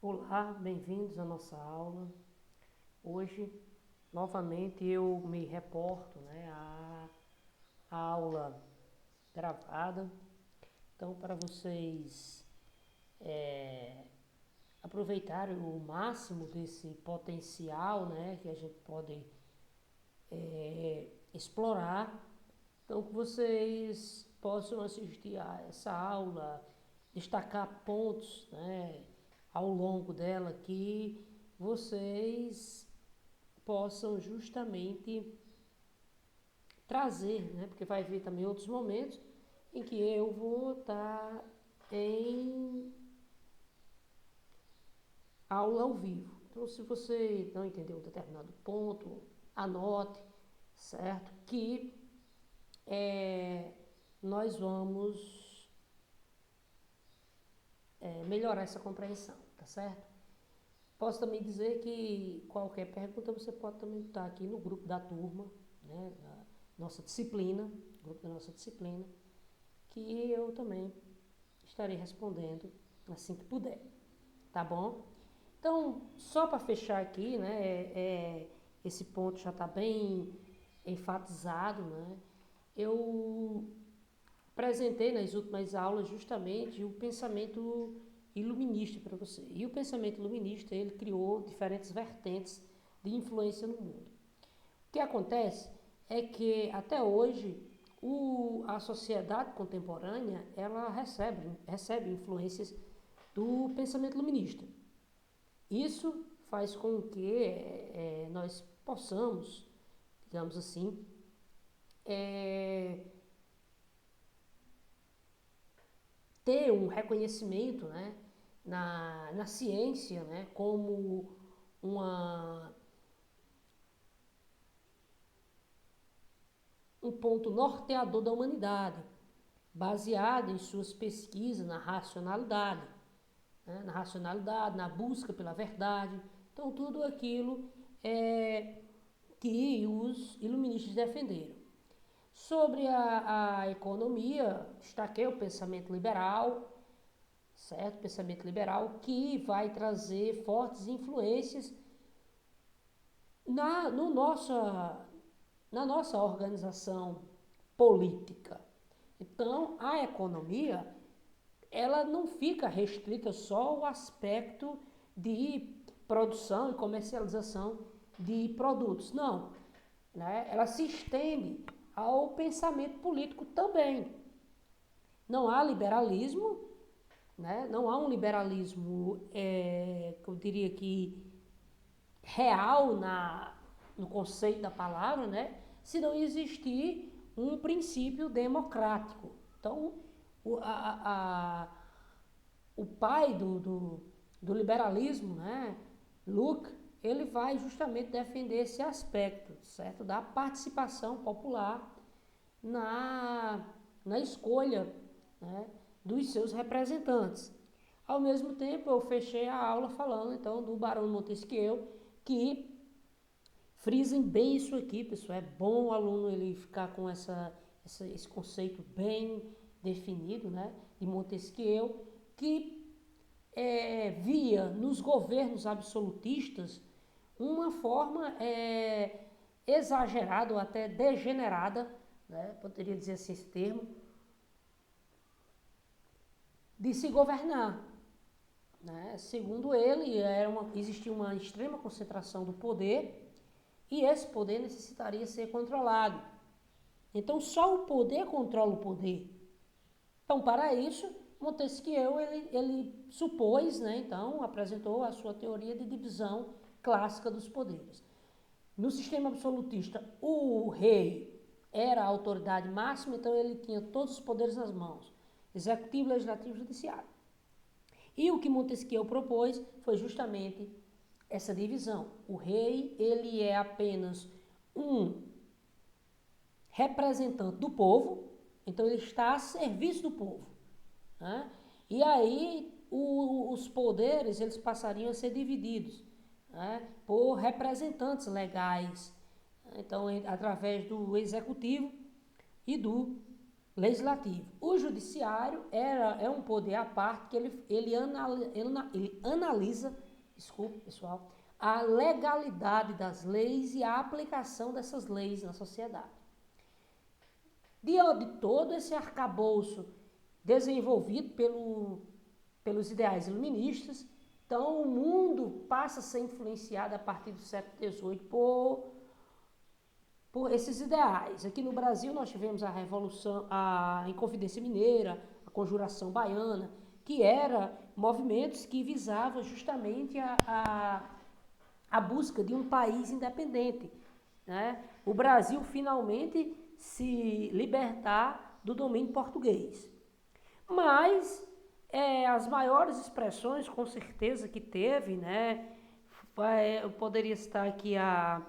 Olá, bem-vindos à nossa aula. Hoje, novamente, eu me reporto, à aula gravada. Então, para vocês aproveitarem o máximo desse potencial, que a gente pode explorar, então que vocês possam assistir a essa aula, destacar pontos, ao longo dela que vocês possam justamente trazer, porque vai haver também outros momentos em que eu vou estar em aula ao vivo. Então, se você não entendeu um determinado ponto, anote, certo? Que nós vamos melhorar essa compreensão, tá certo? Posso também dizer que qualquer pergunta você pode também estar aqui no grupo da turma, da nossa disciplina, grupo da nossa disciplina, que eu também estarei respondendo assim que puder, tá bom? Então, só para fechar aqui, esse ponto já está bem enfatizado, eu apresentei nas últimas aulas justamente o pensamento iluminista para você. E o pensamento iluminista, ele criou diferentes vertentes de influência no mundo. O que acontece é que até hoje a sociedade contemporânea ela recebe influências do pensamento iluminista. Isso faz com que nós possamos, digamos assim, ter um reconhecimento na ciência como uma, um ponto norteador da humanidade, baseado em suas pesquisas na racionalidade, na busca pela verdade. Então, tudo aquilo que os iluministas defenderam. Sobre a economia, destaquei o pensamento liberal, certo? Pensamento liberal que vai trazer fortes influências na, no nossa, na nossa organização política. Então, a economia, ela não fica restrita só ao aspecto de produção e comercialização de produtos, não. Ela se estende ao pensamento político também. Não há liberalismo, não há um liberalismo, que eu diria que real no conceito da palavra, se não existir um princípio democrático. Então, o pai do liberalismo, Luke, ele vai justamente defender esse aspecto, certo? Da participação popular na escolha dos seus representantes. Ao mesmo tempo, eu fechei a aula falando então do Barão Montesquieu, que frisem bem isso aqui, pessoal. É bom o aluno ele ficar com esse conceito bem definido, de Montesquieu, que via nos governos absolutistas uma forma exagerada ou até degenerada, poderia dizer assim esse termo, de se governar. Segundo ele, existia uma extrema concentração do poder e esse poder necessitaria ser controlado. Então, só o poder controla o poder. Então, para isso, Montesquieu ele supôs, então apresentou a sua teoria de divisão clássica dos poderes. No sistema absolutista, o rei era a autoridade máxima, então ele tinha todos os poderes nas mãos, executivo, legislativo e judiciário. E o que Montesquieu propôs foi justamente essa divisão. O rei, ele é apenas um representante do povo, então ele está a serviço do povo. E aí os poderes eles passariam a ser divididos por representantes legais, então através do executivo e do legislativo. O judiciário é um poder à parte que ele analisa, desculpe pessoal, a legalidade das leis e a aplicação dessas leis na sociedade. Diante de todo esse arcabouço desenvolvido pelos ideais iluministas, então o mundo passa a ser influenciado a partir do século XVIII por esses ideais. Aqui no Brasil nós tivemos a Revolução, a Inconfidência Mineira, a Conjuração Baiana, que eram movimentos que visavam justamente a busca de um país independente, né? O Brasil finalmente se libertar do domínio português. Mas as maiores expressões, com certeza, que teve, né? Eu poderia citar aqui a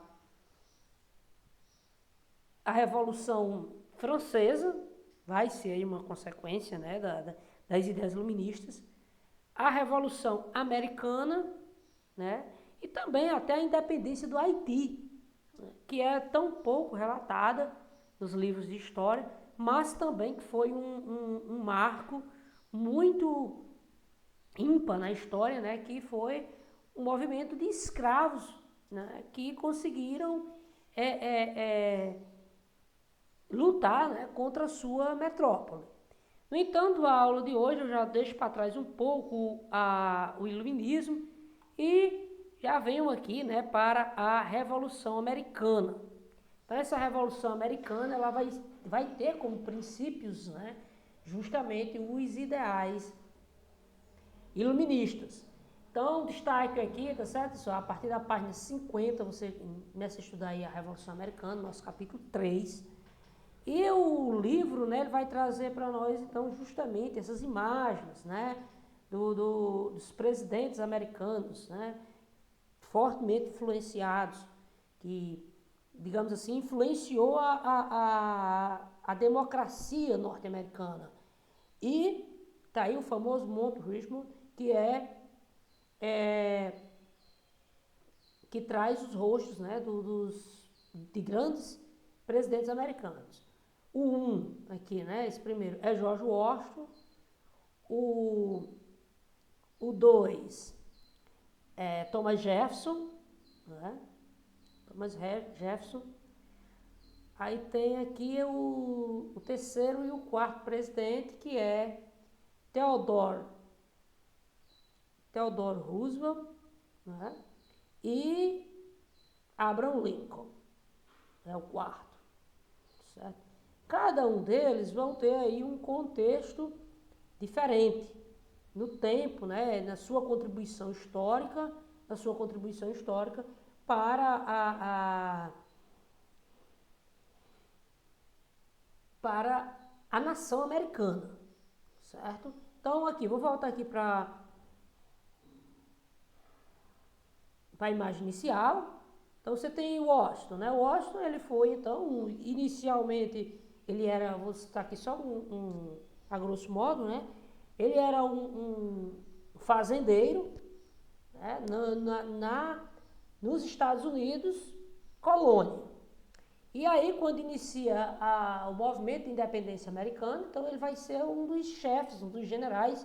Revolução Francesa, vai ser aí uma consequência, né, das ideias iluministas, a Revolução Americana, né, e também até a independência do Haiti, né, que é tão pouco relatada nos livros de história, mas também que foi um marco muito ímpar na história, né, que foi um movimento de escravos, né, que conseguiram lutar, né, contra a sua metrópole. No entanto, a aula de hoje eu já deixo para trás um pouco o iluminismo e já venho aqui, né, para a Revolução Americana. Então, essa Revolução Americana ela vai ter como princípios, né, justamente os ideais iluministas. Então, destaque aqui, tá certo? Só a partir da página 50, você começa a estudar aí a Revolução Americana, nosso capítulo 3. E o livro, né, ele vai trazer para nós, então, justamente essas imagens, né, dos presidentes americanos, né, fortemente influenciados, que, digamos assim, influenciou a democracia norte-americana. E tá aí o famoso Mount Rushmore, que traz os rostos, né, de grandes presidentes americanos. O aqui, né, esse primeiro, é George Washington. O 2 é Thomas Jefferson, né? Thomas Jefferson. Aí tem aqui o terceiro e o quarto presidente, que é Theodore Roosevelt, né? E Abraham Lincoln, é o quarto, certo? Cada um deles vão ter aí um contexto diferente no tempo, né, na sua contribuição histórica, para a nação americana, certo? Então aqui, vou voltar aqui para a imagem inicial. Então você tem o Washington, né? O Washington ele foi, então, inicialmente ele era, vou citar aqui só a grosso modo, né? Ele era um fazendeiro, né? Nos Estados Unidos, colônia. E aí, quando inicia o movimento de independência americano, então ele vai ser um dos chefes, um dos generais,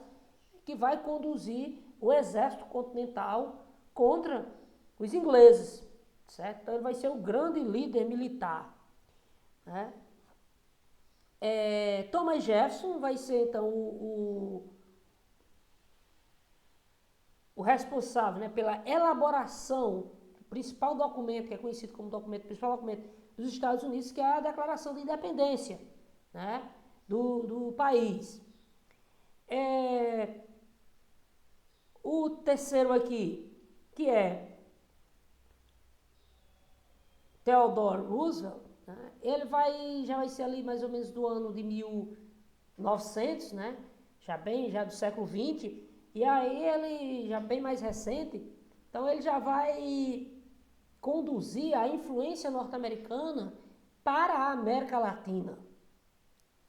que vai conduzir o exército continental contra os ingleses, certo? Então ele vai ser o grande líder militar, né? Thomas Jefferson vai ser, então, o responsável, né, pela elaboração do principal documento, que é conhecido como principal documento dos Estados Unidos, que é a Declaração de Independência, né, do país. O terceiro aqui, que é Theodore Roosevelt, né, ele já vai ser ali mais ou menos do ano de 1900, né, já do século XX, e aí ele já bem mais recente, então ele já vai conduzir a influência norte-americana para a América Latina,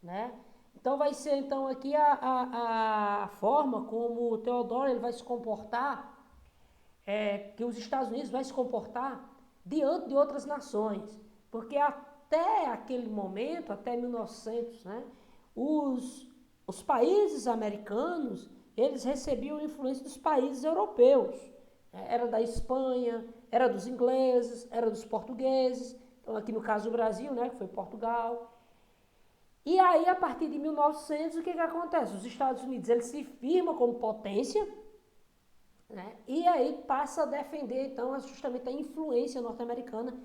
né? Então vai ser então aqui a forma como o Theodore ele vai se comportar, que os Estados Unidos vai se comportar diante de outras nações, porque até aquele momento, até 1900, né, os países americanos, eles recebiam influência dos países europeus. Era da Espanha, era dos ingleses, era dos portugueses. Então, aqui no caso do Brasil, né, que foi Portugal. E aí, a partir de 1900, o que acontece? Os Estados Unidos, eles se firmam como potência, né, e aí passa a defender, então, justamente a influência norte-americana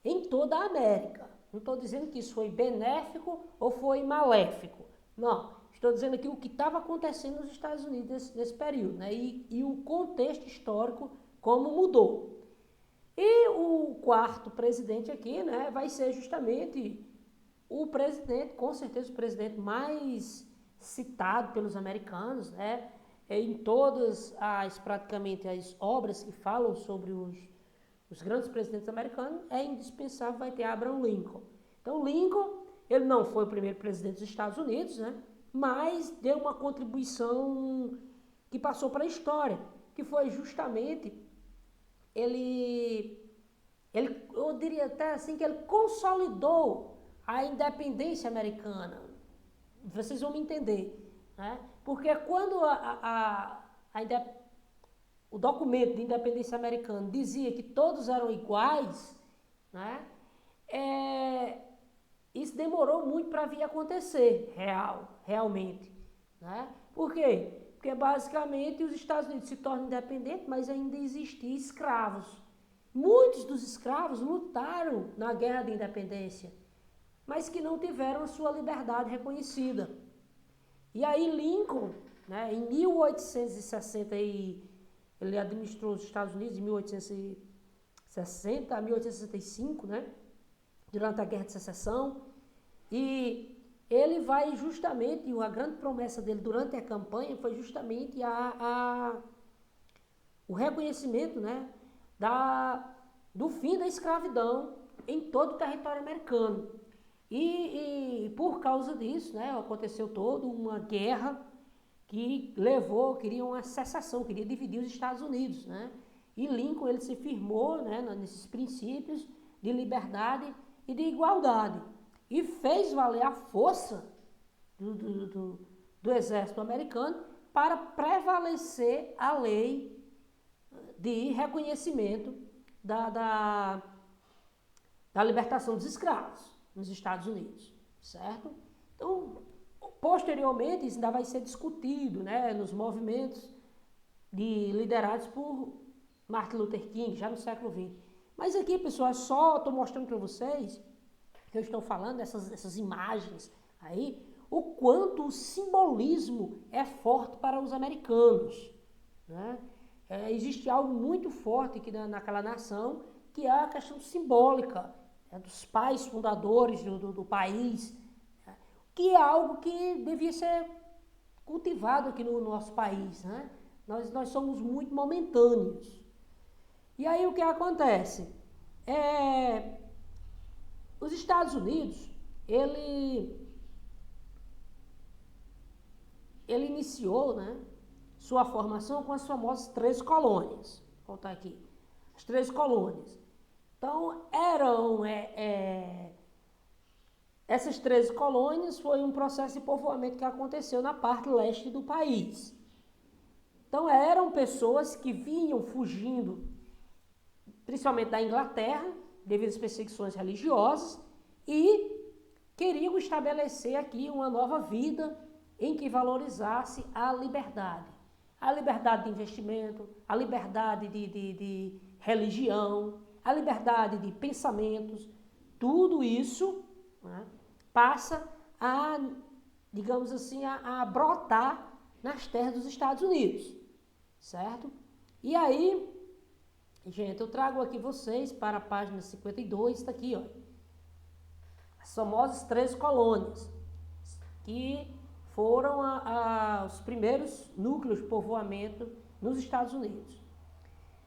em toda a América. Não estou dizendo que isso foi benéfico ou foi maléfico. Não. Estou dizendo aqui o que estava acontecendo nos Estados Unidos nesse período, né, e o contexto histórico, como mudou. E o quarto presidente aqui, né, vai ser justamente o presidente, com certeza o presidente mais citado pelos americanos, né, em todas praticamente as obras que falam sobre os grandes presidentes americanos, é indispensável, vai ter Abraham Lincoln. Então, Lincoln, ele não foi o primeiro presidente dos Estados Unidos, né, mas deu uma contribuição que passou para a história, que foi justamente, eu diria até assim, que ele consolidou a independência americana. Vocês vão me entender, né? Porque quando o documento de independência americano dizia que todos eram iguais, né? Isso demorou muito para vir acontecer, realmente, né? Por quê? Porque basicamente os Estados Unidos se tornam independentes, mas ainda existiam escravos. Muitos dos escravos lutaram na Guerra de Independência, mas que não tiveram a sua liberdade reconhecida. E aí Lincoln, né, em 1860, ele administrou os Estados Unidos de 1860 a 1865, né, durante a Guerra de Secessão, e ele vai justamente, a grande promessa dele durante a campanha foi justamente o reconhecimento, né, do fim da escravidão em todo o território americano. E por causa disso, né, aconteceu toda uma guerra que queria uma secessão, queria dividir os Estados Unidos, né? E Lincoln, ele se firmou, né, nesses princípios de liberdade e de igualdade e fez valer a força do exército americano para prevalecer a lei de reconhecimento da libertação dos escravos nos Estados Unidos, certo? Então, posteriormente, isso ainda vai ser discutido, né, nos movimentos liderados por Martin Luther King, já no século XX. Mas aqui, pessoal, só estou mostrando para vocês, que eu estou falando, essas imagens aí, o quanto o simbolismo é forte para os americanos, né? Existe algo muito forte aqui naquela nação, que é a questão simbólica, dos pais fundadores do país, que é algo que devia ser cultivado aqui no nosso país, né? Nós somos muito momentâneos. E aí o que acontece? Os Estados Unidos, ele iniciou, né, sua formação com as famosas 13 colônias. Vou voltar aqui. As 13 colônias. Então, essas 13 colônias foi um processo de povoamento que aconteceu na parte leste do país. Então, eram pessoas que vinham fugindo, principalmente da Inglaterra, devido às perseguições religiosas, e queriam estabelecer aqui uma nova vida em que valorizasse a liberdade. A liberdade de investimento, a liberdade de religião, a liberdade de pensamentos, tudo isso, né, passa a, digamos assim, a brotar nas terras dos Estados Unidos, certo? E aí, gente, eu trago aqui vocês para a página 52, está aqui, ó, as famosas 13 colônias, que foram os primeiros núcleos de povoamento nos Estados Unidos.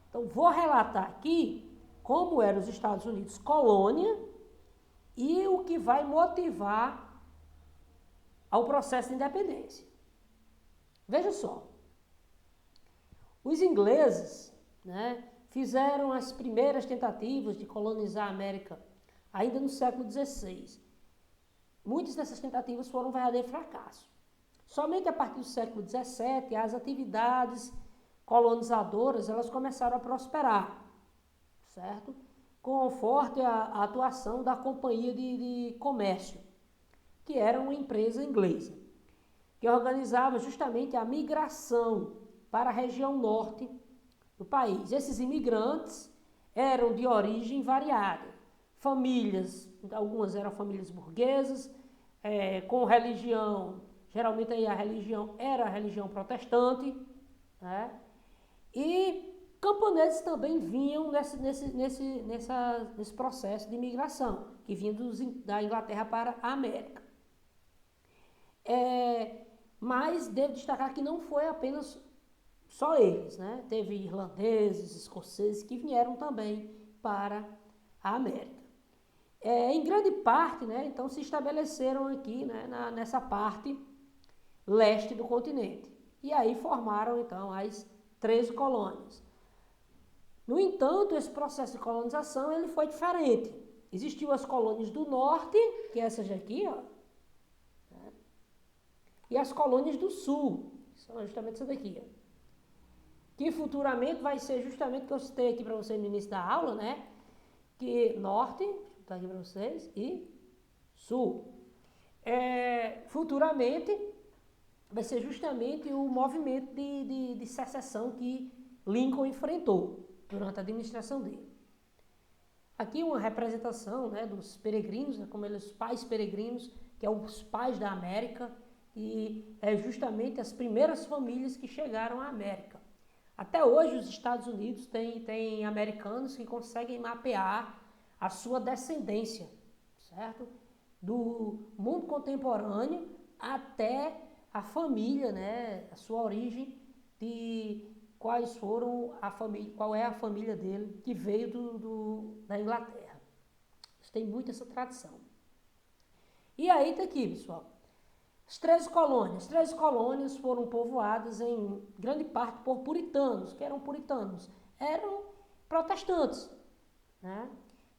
Então, vou relatar aqui como eram os Estados Unidos colônia e o que vai motivar ao processo de independência. Veja só, os ingleses, né, fizeram as primeiras tentativas de colonizar a América ainda no século XVI. muitas dessas tentativas foram um verdadeiro fracasso. Somente a partir do século XVII, as atividades colonizadoras elas começaram a prosperar, certo? Com forte a atuação da Companhia de Comércio, que era uma empresa inglesa, que organizava justamente a migração para a região norte do país. Esses imigrantes eram de origem variada, famílias, algumas eram famílias burguesas, com religião, geralmente aí a religião era a religião protestante, né? E camponeses também vinham nesse processo de imigração, que vinha da Inglaterra para a América. Mas devo destacar que não foi apenas só eles, né? Teve irlandeses, escoceses que vieram também para a América. Em grande parte, né, então se estabeleceram aqui, né, nessa parte leste do continente. E aí formaram então as 13 colônias. No entanto, esse processo de colonização ele foi diferente. Existiam as colônias do norte, que é essas aqui, ó, né, e as colônias do sul, que são justamente essas daqui, ó, que futuramente vai ser justamente o que eu citei aqui para vocês no início da aula, né? Que norte, está aqui para vocês, e sul. Futuramente vai ser justamente o movimento de secessão que Lincoln enfrentou durante a administração dele. Aqui uma representação, né, dos peregrinos, né, como eles, os pais peregrinos, que é os pais da América, e é justamente as primeiras famílias que chegaram à América. Até hoje os Estados Unidos têm americanos que conseguem mapear a sua descendência, certo? Do mundo contemporâneo até a família, né? A sua origem, de quais foram a família, qual é a família dele que veio da Inglaterra. Eles têm muito essa tradição. E aí tá aqui, pessoal. As 13 colônias foram povoadas em grande parte por puritanos. Que eram puritanos? Eram protestantes, né?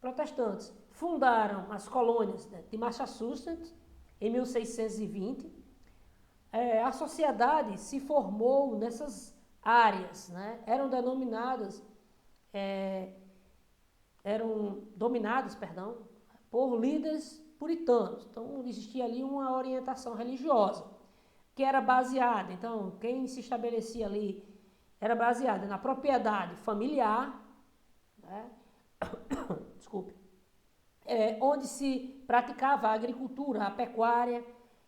Protestantes. Fundaram as colônias, né, de Massachusetts em 1620. A sociedade se formou nessas áreas, né? Eram dominadas, por líderes puritanos. Então, existia ali uma orientação religiosa, que era baseada, então, quem se estabelecia ali era baseada na propriedade familiar, né? Desculpe, onde se praticava a agricultura, a pecuária,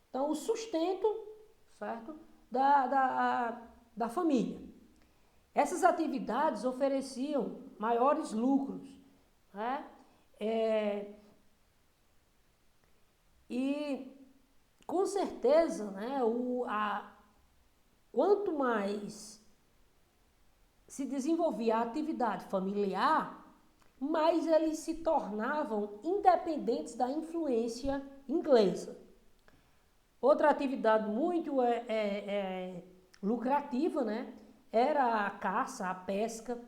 então, o sustento, certo, da família. Essas atividades ofereciam maiores lucros, né? E, com certeza, né, quanto mais se desenvolvia a atividade familiar, mais eles se tornavam independentes da influência inglesa. Outra atividade muito lucrativa, né, era a caça, a pesca.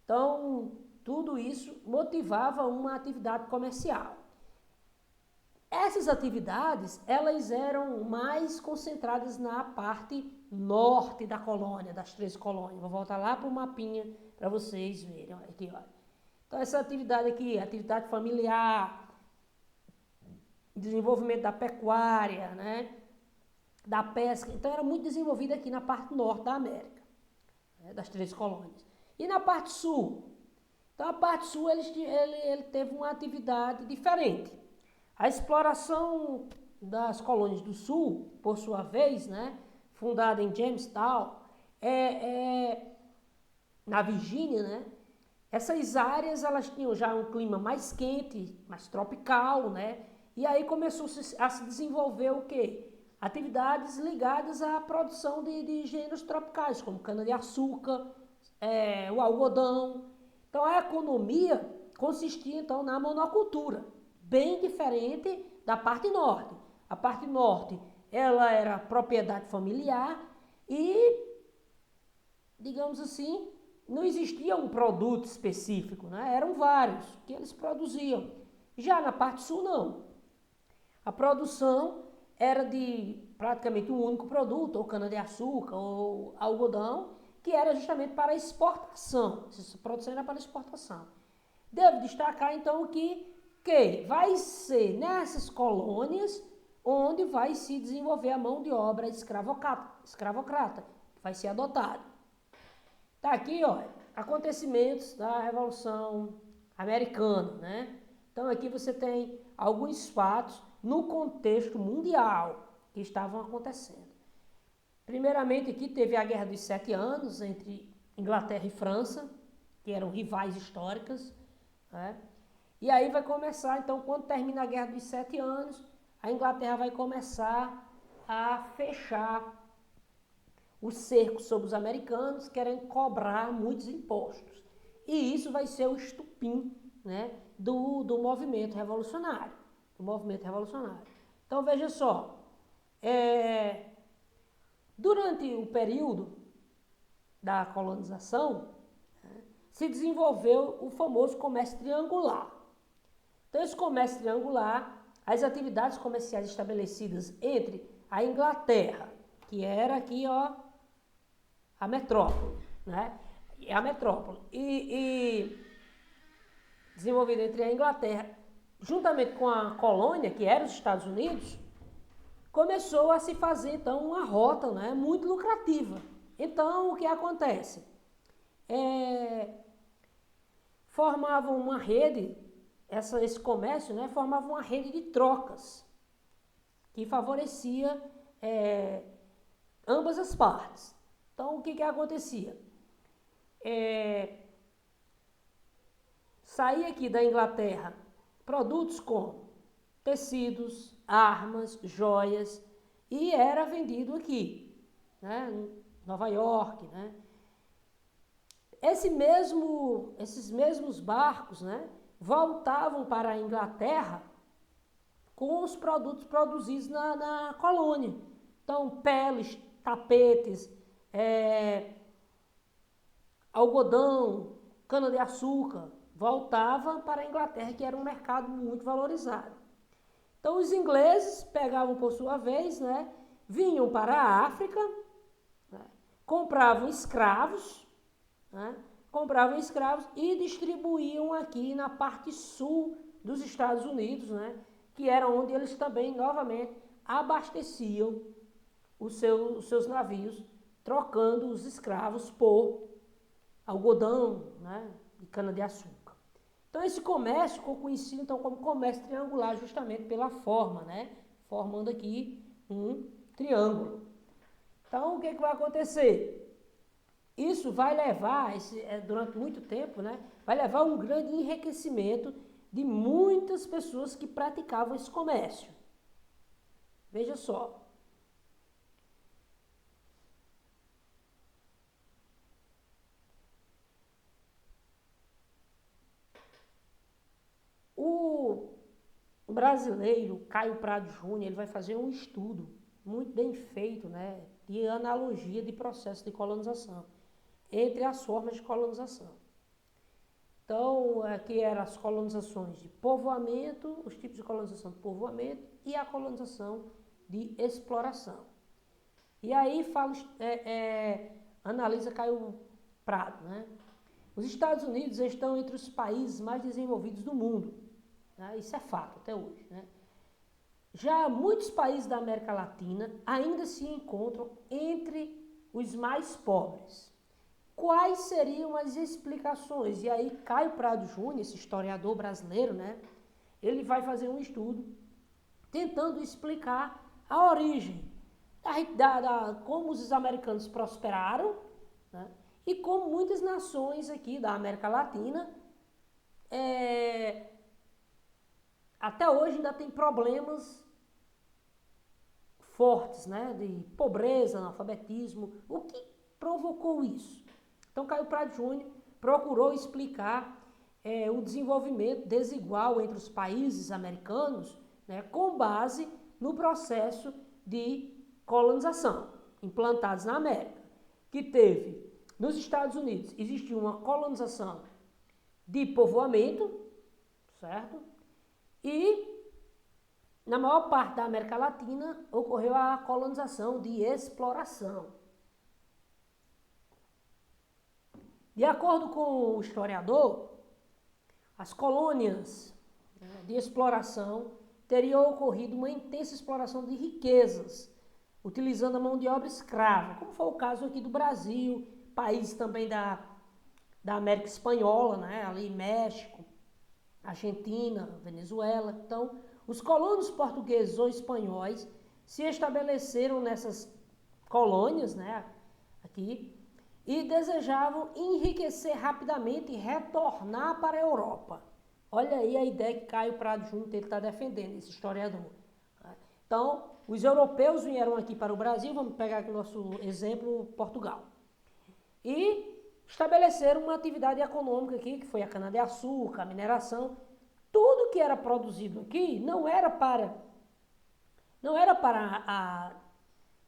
Então, tudo isso motivava uma atividade comercial. Essas atividades, elas eram mais concentradas na parte norte da colônia, das 13 colônias. Vou voltar lá para o mapinha para vocês verem. Aqui, olha. Então, essa atividade aqui, atividade familiar, desenvolvimento da pecuária, né, da pesca. Então, era muito desenvolvida aqui na parte norte da América, né, das 13 colônias. E na parte sul? Então, a parte sul, ele teve uma atividade diferente. A exploração das colônias do sul, por sua vez, né, fundada em Jamestown, na Virgínia, né, essas áreas elas tinham já um clima mais quente, mais tropical, né, e aí começou a se desenvolver o quê? Atividades ligadas à produção de gêneros tropicais, como cana-de-açúcar, o algodão. Então, a economia consistia, então, na monocultura, bem diferente da parte norte. A parte norte, ela era propriedade familiar e, digamos assim, não existia um produto específico, né? Eram vários que eles produziam. Já na parte sul, não. A produção era de praticamente um único produto, ou cana-de-açúcar, ou algodão, que era justamente para exportação. Essa produção era para exportação. Devo destacar, então, que vai ser nessas colônias onde vai se desenvolver a mão de obra escravocrata, que vai ser adotada. Tá aqui, ó, acontecimentos da Revolução Americana, né? Então aqui você tem alguns fatos no contexto mundial que estavam acontecendo. Primeiramente aqui teve a Guerra dos 7 Anos entre Inglaterra e França, que eram rivais históricas, né? E aí vai começar, então, quando termina a Guerra dos 7 Anos, a Inglaterra vai começar a fechar o cerco sobre os americanos, querendo cobrar muitos impostos. E isso vai ser o estupim, né, do movimento revolucionário. Então, veja só, durante o período da colonização, se desenvolveu o famoso comércio triangular. Então, esse comércio triangular, as atividades comerciais estabelecidas entre a Inglaterra, que era aqui, ó, a metrópole, né? A metrópole. E desenvolvida entre a Inglaterra, juntamente com a colônia, que era os Estados Unidos, começou a se fazer, então, uma rota, né, muito lucrativa. Então, o que acontece? Formavam uma rede, esse comércio, né, formava uma rede de trocas, que favorecia ambas as partes. Então, o que acontecia? Saía aqui da Inglaterra produtos como tecidos, armas, joias, e era vendido aqui, né, em Nova York, né? Esses mesmos barcos, né, voltavam para a Inglaterra com os produtos produzidos na colônia. Então, peles, tapetes, algodão, cana-de-açúcar, voltava para a Inglaterra, que era um mercado muito valorizado. Então, os ingleses pegavam, por sua vez, né, vinham para a África, né, compravam escravos e distribuíam aqui na parte sul dos Estados Unidos, né, que era onde eles também, novamente, abasteciam os seus navios, trocando os escravos por algodão, né, de cana-de-açúcar. Então, esse comércio ficou conhecido então, como comércio triangular, justamente pela forma, né, formando aqui um triângulo. Então, o que vai acontecer? Isso vai levar, durante muito tempo, né, vai levar a um grande enriquecimento de muitas pessoas que praticavam esse comércio. Veja só. O brasileiro, Caio Prado Júnior, ele vai fazer um estudo muito bem feito, né, de analogia de processo de colonização, entre as formas de colonização. Então, aqui eram as colonizações de povoamento, os tipos de colonização de povoamento e a colonização de exploração. E aí analisa Caio Prado, né? Os Estados Unidos estão entre os países mais desenvolvidos do mundo, né? Isso é fato até hoje, né? Já muitos países da América Latina ainda se encontram entre os mais pobres. Quais seriam as explicações? E aí Caio Prado Júnior, esse historiador brasileiro, né, ele vai fazer um estudo tentando explicar a origem como os americanos prosperaram, né, e como muitas nações aqui da América Latina até hoje ainda tem problemas fortes, né, de pobreza, analfabetismo. O que provocou isso? Então, Caio Prado Júnior procurou explicar o desenvolvimento desigual entre os países americanos, né, com base no processo de colonização implantados na América, que teve, nos Estados Unidos, existiu uma colonização de povoamento, certo? E na maior parte da América Latina ocorreu a colonização de exploração. De acordo com o historiador, as colônias de exploração teriam ocorrido uma intensa exploração de riquezas, utilizando a mão de obra escrava, como foi o caso aqui do Brasil, países também da América Espanhola, né, ali México, Argentina, Venezuela. Então, os colonos portugueses ou espanhóis se estabeleceram nessas colônias, né, aqui, e desejavam enriquecer rapidamente e retornar para a Europa. Olha aí a ideia que Caio Prado Júnior está defendendo, esse historiador. Então, os europeus vieram aqui para o Brasil, vamos pegar aqui o nosso exemplo, Portugal, e estabeleceram uma atividade econômica aqui, que foi a cana-de-açúcar, a mineração. Tudo que era produzido aqui não era para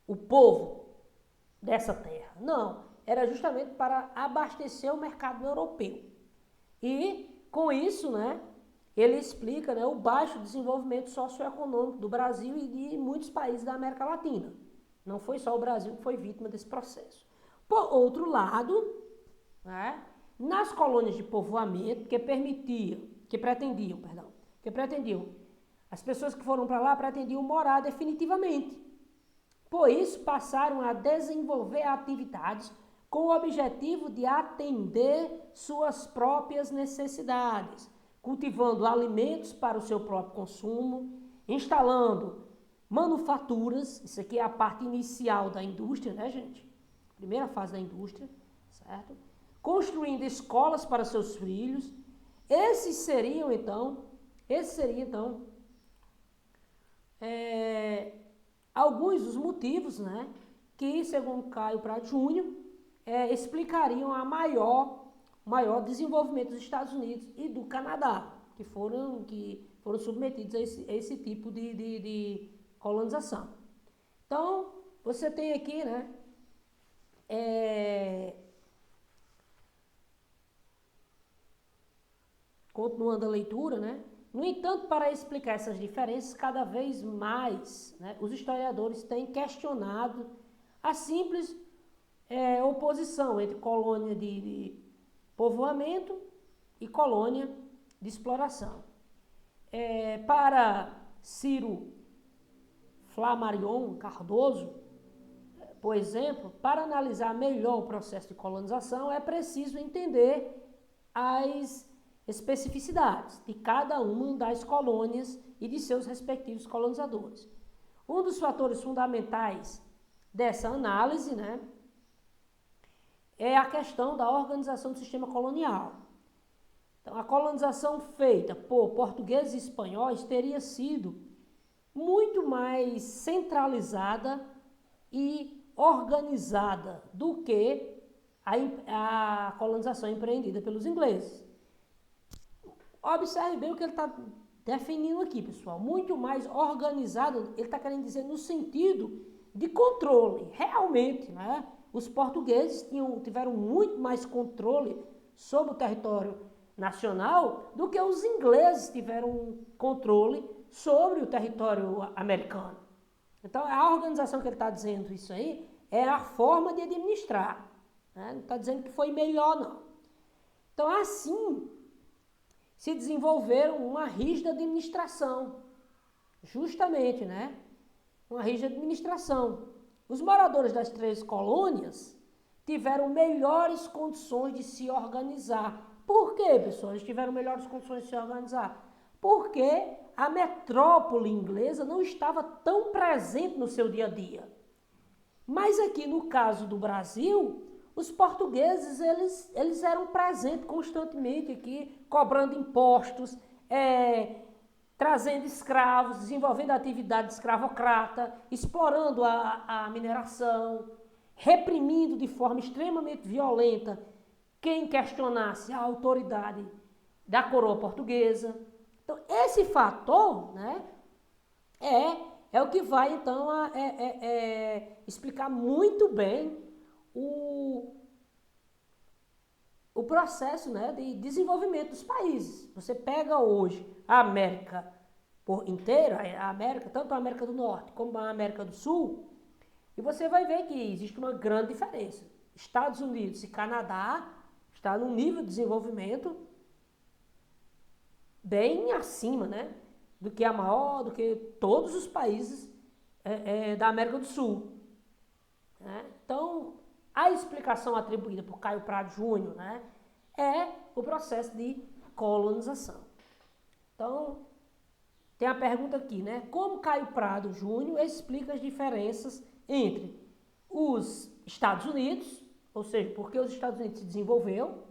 o povo dessa terra, não. Era justamente para abastecer o mercado europeu. E, com isso, né, ele explica, né, o baixo desenvolvimento socioeconômico do Brasil e de muitos países da América Latina. Não foi só o Brasil que foi vítima desse processo. Por outro lado, né, nas colônias de povoamento, que pretendiam, as pessoas que foram para lá pretendiam morar definitivamente. Por isso, passaram a desenvolver atividades com o objetivo de atender suas próprias necessidades, cultivando alimentos para o seu próprio consumo, instalando manufaturas, isso aqui é a parte inicial da indústria, né, gente? Primeira fase da indústria, certo? Construindo escolas para seus filhos. Esses seriam, então, alguns dos motivos, né, que, segundo Caio Prado Júnior, explicariam a maior desenvolvimento dos Estados Unidos e do Canadá, que foram submetidos a esse tipo de colonização. Então, você tem aqui, né, continuando a leitura, né? No entanto, para explicar essas diferenças, cada vez mais, né, os historiadores têm questionado a simples oposição entre colônia de povoamento e colônia de exploração. Para Ciro Flammarion Cardoso, por exemplo, para analisar melhor o processo de colonização, é preciso entender as especificidades de cada uma das colônias e de seus respectivos colonizadores. Um dos fatores fundamentais dessa análise, né, é a questão da organização do sistema colonial. Então, a colonização feita por portugueses e espanhóis teria sido muito mais centralizada e organizada do que a colonização empreendida pelos ingleses. Observe bem o que ele está definindo aqui, pessoal. Muito mais organizado, ele está querendo dizer no sentido de controle. Realmente, né? Os portugueses tiveram muito mais controle sobre o território nacional do que os ingleses tiveram controle sobre o território americano. Então, a organização que ele está dizendo isso aí é a forma de administrar. Né? Não está dizendo que foi melhor, não. Então, assim, se desenvolveram uma rígida administração. Justamente, né? Uma rígida administração. Os moradores das 3 colônias tiveram melhores condições de se organizar. Por quê, pessoal? Eles tiveram melhores condições de se organizar? Porque a metrópole inglesa não estava tão presente no seu dia a dia. Mas aqui no caso do Brasil, os portugueses eles eram presentes constantemente aqui, cobrando impostos, trazendo escravos, desenvolvendo atividade escravocrata, explorando a mineração, reprimindo de forma extremamente violenta quem questionasse a autoridade da coroa portuguesa. Então, esse fator, né, é o que vai, então, explicar muito bem o processo, né, de desenvolvimento dos países. Você pega hoje a América por inteira, a América, tanto a América do Norte como a América do Sul, e você vai ver que existe uma grande diferença. Estados Unidos e Canadá está num nível de desenvolvimento bem acima, né, do que a maior, do que todos os países da América do Sul. Né? Então, a explicação atribuída por Caio Prado Júnior, né, é o processo de colonização. Então, tem a pergunta aqui, né? Como Caio Prado Júnior explica as diferenças entre os Estados Unidos, ou seja, porque os Estados Unidos se desenvolveu,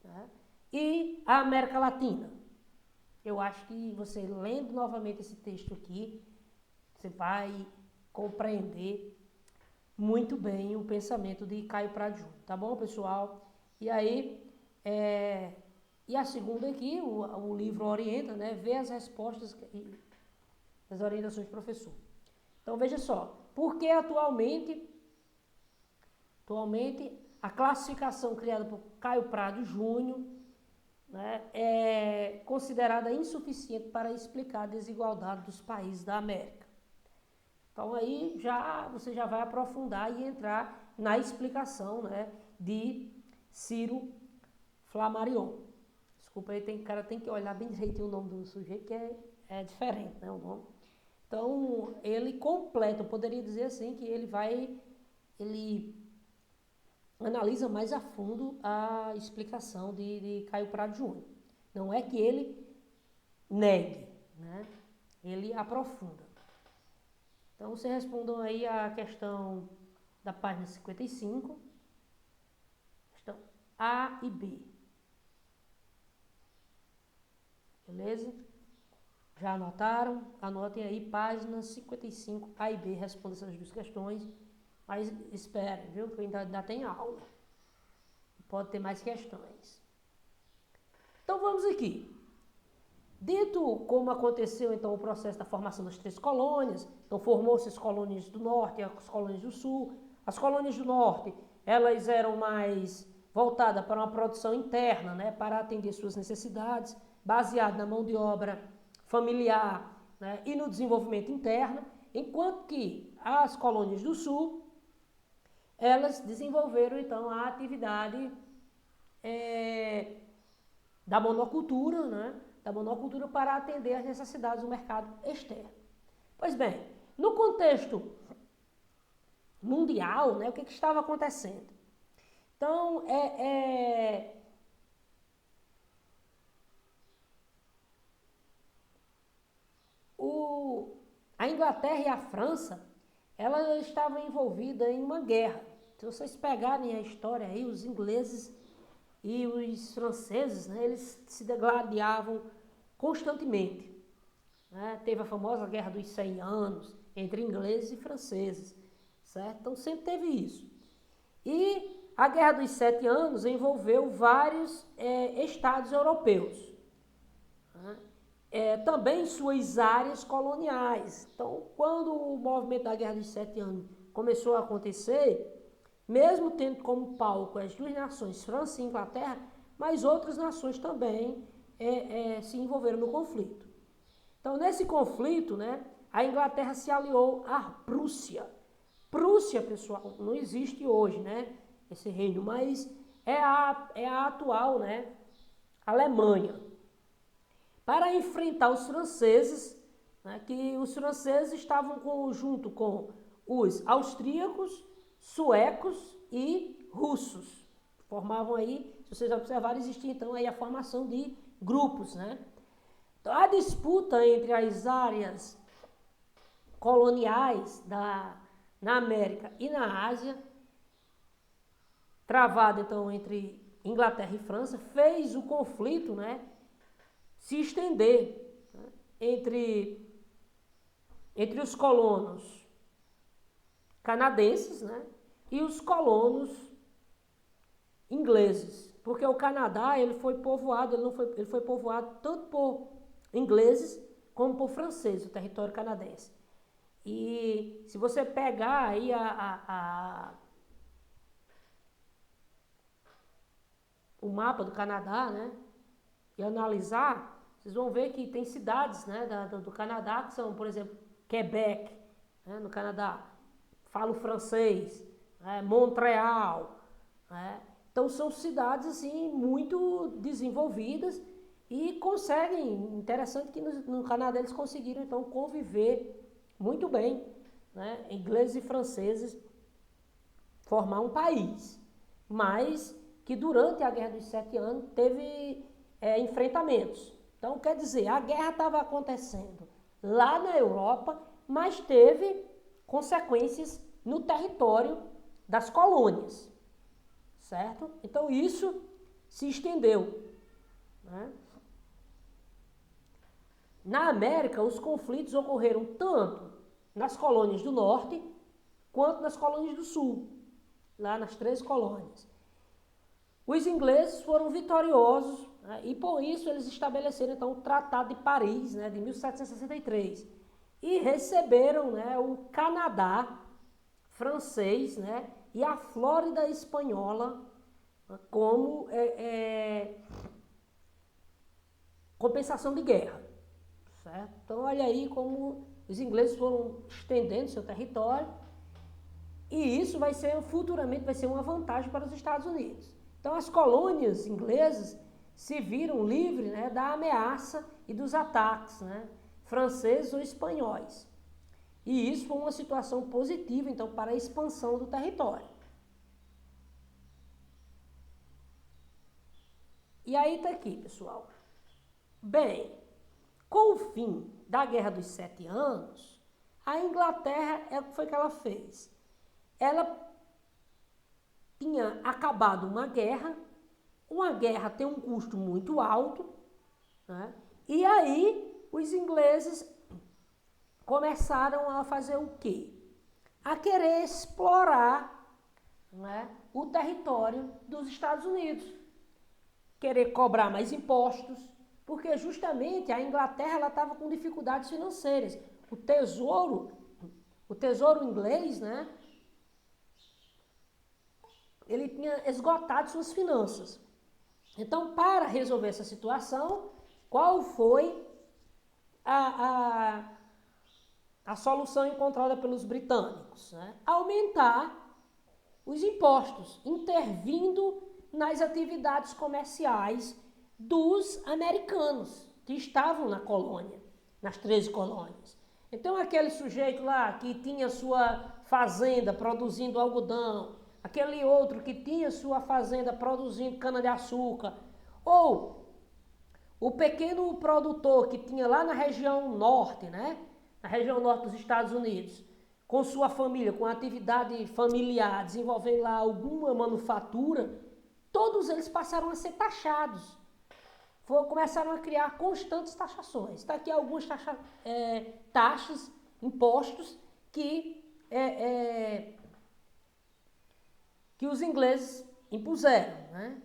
né, e a América Latina? Eu acho que você lendo novamente esse texto aqui, você vai compreender muito bem o pensamento de Caio Prado Júnior, tá bom, pessoal? E aí, e a segunda aqui, o livro orienta, né? Vê as respostas e as orientações do professor. Então, veja só, por que atualmente a classificação criada por Caio Prado Júnior, né, é considerada insuficiente para explicar a desigualdade dos países da América. Então aí você já vai aprofundar e entrar na explicação, né, de Ciro Flammarion. Desculpa aí, o cara tem que olhar bem direitinho o nome do sujeito, que é diferente, né, o nome. Então ele completa, eu poderia dizer assim, que ele analisa mais a fundo a explicação de Caio Prado Júnior. Não é que ele negue, né? Ele aprofunda. Então, vocês respondam aí a questão da página 55, questão A e B. Beleza? Já anotaram? Anotem aí páginas 55, A e B, respondam essas duas questões. Mas esperem, viu? Que ainda tem aula. Pode ter mais questões. Então vamos aqui. Dito como aconteceu então o processo da formação das 3 colônias, então formou-se as colônias do Norte e as colônias do Sul. As colônias do Norte, elas eram mais voltadas para uma produção interna, né, para atender suas necessidades, baseada na mão de obra familiar, né, e no desenvolvimento interno, enquanto que as colônias do Sul, elas desenvolveram então a atividade da monocultura, né? Da monocultura para atender às necessidades do mercado externo. Pois bem, no contexto mundial, né, o que estava acontecendo? Então, a Inglaterra e a França, elas estavam envolvidas em uma guerra. Se vocês pegarem a história aí, os ingleses e os franceses, né, eles se degladiavam constantemente. Né? Teve a famosa Guerra dos 100 Anos entre ingleses e franceses, certo? Então sempre teve isso. E a Guerra dos 7 Anos envolveu vários estados europeus, né? Também suas áreas coloniais. Então, quando o movimento da Guerra dos 7 Anos começou a acontecer, mesmo tendo como palco as duas nações, França e Inglaterra, mas outras nações também se envolveram no conflito. Então, nesse conflito, né, a Inglaterra se aliou à Prússia. Prússia, pessoal, não existe hoje, né, esse reino, mas é a atual, né, Alemanha. Para enfrentar os franceses, né, que os franceses estavam junto com os austríacos, suecos e russos. Formavam aí, se vocês observarem, existia então aí a formação de grupos, né? Então, a disputa entre as áreas coloniais na América e na Ásia, travada então entre Inglaterra e França, fez o conflito, né, se estender, né, entre os colonos canadenses, né, e os colonos ingleses, porque o Canadá ele foi povoado tanto por ingleses como por franceses, o território canadense. E se você pegar aí o mapa do Canadá, né, e analisar, vocês vão ver que tem cidades, né, do Canadá que são, por exemplo, Quebec, né, no Canadá, falo francês, Montreal, né? Então são cidades assim muito desenvolvidas e conseguem, interessante que no Canadá eles conseguiram então conviver muito bem, né, ingleses e franceses, formar um país, mas que durante a Guerra dos 7 Anos teve enfrentamentos. Então, quer dizer, a guerra estava acontecendo lá na Europa, mas teve consequências no território das colônias, certo? Então, isso se estendeu, né? Na América, os conflitos ocorreram tanto nas colônias do Norte quanto nas colônias do Sul, lá nas 13 colônias. Os ingleses foram vitoriosos, né, e por isso eles estabeleceram então o Tratado de Paris, né, de 1763 e receberam, né, o Canadá francês, né, e a Flórida espanhola, né, como compensação de guerra, certo? Então olha aí como os ingleses foram estendendo seu território e isso vai ser futuramente vai ser uma vantagem para os Estados Unidos. Então as colônias inglesas se viram livres, né, da ameaça e dos ataques, né, franceses ou espanhóis. E isso foi uma situação positiva, então, para a expansão do território. E aí está aqui, pessoal. Bem, com o fim da Guerra dos 7 Anos, a Inglaterra, o que foi que ela fez? Ela tinha acabado uma guerra tem um custo muito alto, né? E aí os ingleses começaram a fazer o quê? A querer explorar, né, o território dos Estados Unidos, querer cobrar mais impostos, porque justamente a Inglaterra estava com dificuldades financeiras. O tesouro inglês, né, ele tinha esgotado suas finanças. Então, para resolver essa situação, qual foi a solução encontrada pelos britânicos? Né? Aumentar os impostos, intervindo nas atividades comerciais dos americanos que estavam na colônia, nas 13 colônias. Então, aquele sujeito lá que tinha sua fazenda produzindo algodão, aquele outro que tinha sua fazenda produzindo cana-de-açúcar, ou o pequeno produtor que tinha lá na região norte, né? Na região norte dos Estados Unidos, com sua família, com atividade familiar, desenvolvendo lá alguma manufatura, todos eles passaram a ser taxados. Começaram a criar constantes taxações. Está aqui algumas taxas, impostos que os ingleses impuseram, né?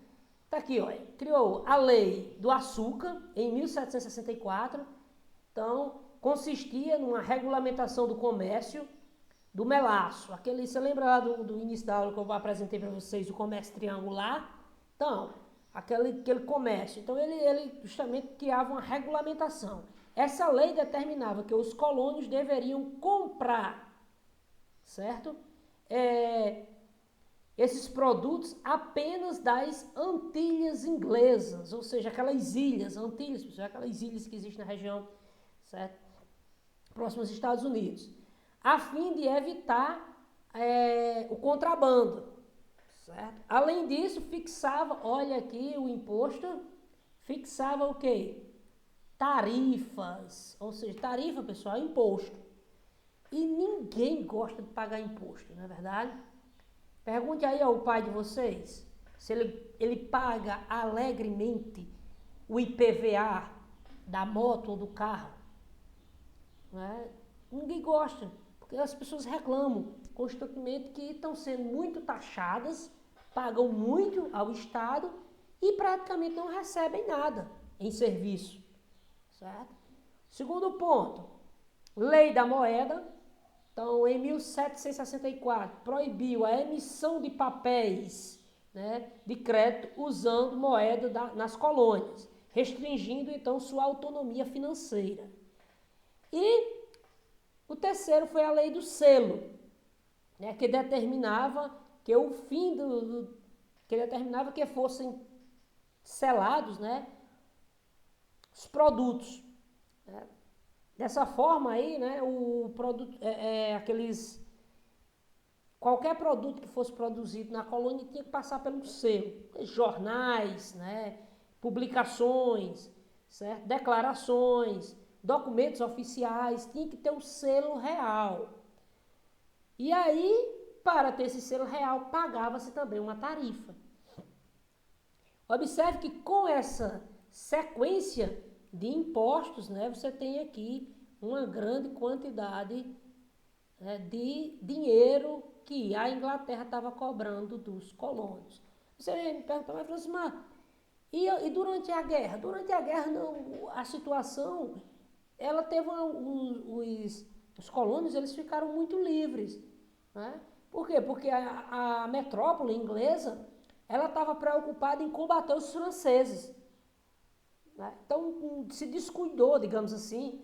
Tá aqui, olha, criou a lei do açúcar em 1764, então consistia numa regulamentação do comércio do melaço. Você lembra lá do início da aula que eu apresentei para vocês, o comércio triangular? Então, aquele comércio. Então ele justamente criava uma regulamentação. Essa lei determinava que os colônios deveriam comprar, certo? Esses produtos apenas das Antilhas inglesas, ou seja, aquelas ilhas, Antilhas, aquelas ilhas que existem na região, certo? Próximas aos Estados Unidos, a fim de evitar o contrabando, certo? Além disso, fixava, olha aqui o imposto, fixava o quê? Tarifas, ou seja, tarifa, pessoal, é imposto. E ninguém gosta de pagar imposto, não é verdade? Pergunte aí ao pai de vocês se ele paga alegremente o IPVA da moto ou do carro. Não é? Ninguém gosta, porque as pessoas reclamam constantemente que estão sendo muito taxadas, pagam muito ao Estado e praticamente não recebem nada em serviço. Certo? Segundo ponto, lei da moeda. Então, em 1764, proibiu a emissão de papéis, né, de crédito usando moeda nas colônias. restringindo então sua autonomia financeira. E o terceiro foi a lei do selo, né, que determinava que o fim que determinava que fossem selados, né, os produtos. Né. Dessa forma aí, né, o produto, qualquer produto que fosse produzido na colônia tinha que passar pelo selo. Jornais, né, publicações, certo? Declarações, documentos oficiais, tinha que ter o selo real. E aí, para ter esse selo real, pagava-se também uma tarifa. Observe que com essa sequência de impostos, né, você tem aqui uma grande quantidade, né, de dinheiro que a Inglaterra estava cobrando dos colonos. Você me pergunta, mas Francimar, e durante a guerra? Durante a guerra, não, a situação, ela teve os colonos, eles ficaram muito livres. Né? Por quê? Porque a metrópole inglesa, ela estava preocupada em combater os franceses. Né? Então, se descuidou, digamos assim.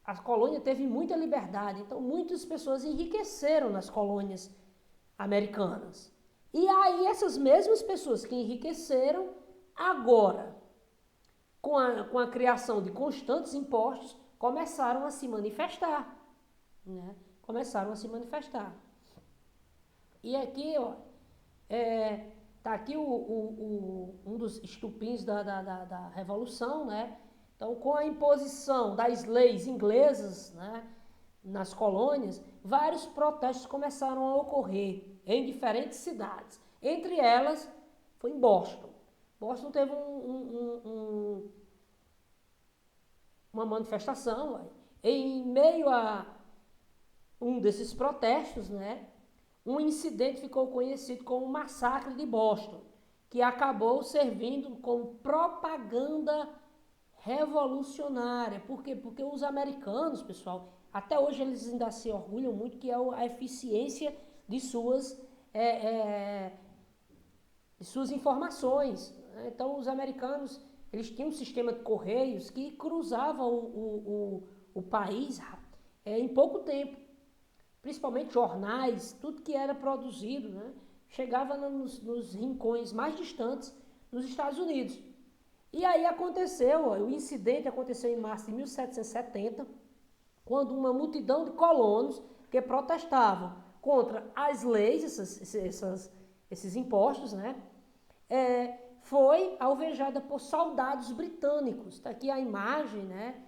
A colônia teve muita liberdade. Então, muitas pessoas enriqueceram nas colônias americanas. E aí, essas mesmas pessoas que enriqueceram, agora, com a criação de constantes impostos, começaram a se manifestar. Né? Começaram a se manifestar. E aqui, ó, tá aqui um dos estupins da Revolução, né? Então, com a imposição das leis inglesas, né, nas colônias, vários protestos começaram a ocorrer em diferentes cidades. Entre elas, foi em Boston. Boston teve uma manifestação. Em meio a um desses protestos, né, um incidente ficou conhecido como o Massacre de Boston, que acabou servindo como propaganda revolucionária. Por quê? Porque os americanos, pessoal, até hoje eles ainda se orgulham muito que é a eficiência de suas informações. Então, os americanos, eles tinham um sistema de correios que cruzava o país em pouco tempo. Principalmente jornais, tudo que era produzido, né, chegava nos rincões mais distantes nos Estados Unidos. E aí aconteceu, o incidente aconteceu em março de 1770, quando uma multidão de colonos que protestavam contra as leis, esses impostos, né, foi alvejada por soldados britânicos. Está aqui a imagem, né,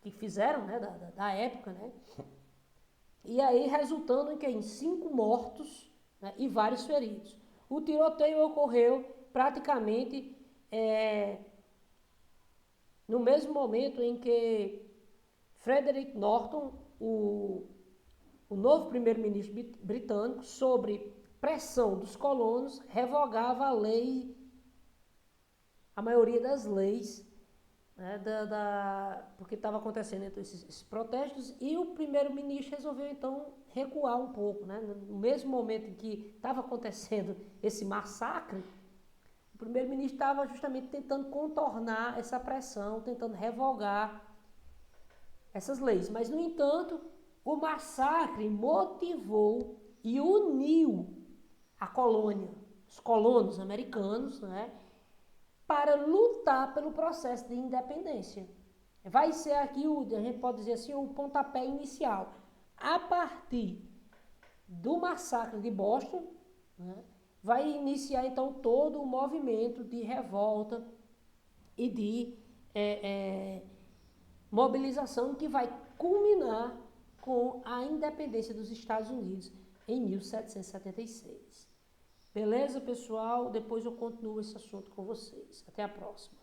que fizeram, né, da época, né, e aí resultando em 5 mortos, né, e vários feridos. O tiroteio ocorreu praticamente no mesmo momento em que Frederick Norton, o novo primeiro-ministro britânico, sobre pressão dos colonos, revogava a lei, a maioria das leis, né, porque estava acontecendo então, esses protestos, e o primeiro-ministro resolveu então recuar um pouco. Né? No mesmo momento em que estava acontecendo esse massacre, o primeiro-ministro estava justamente tentando contornar essa pressão, tentando revogar essas leis. Mas, no entanto, o massacre motivou e uniu a colônia, os colonos americanos, né, para lutar pelo processo de independência. Vai ser aqui, a gente pode dizer assim, o pontapé inicial. A partir do massacre de Boston, né, vai iniciar então todo o movimento de revolta e de mobilização que vai culminar com a independência dos Estados Unidos em 1776. Beleza, pessoal? Depois eu continuo esse assunto com vocês. Até a próxima.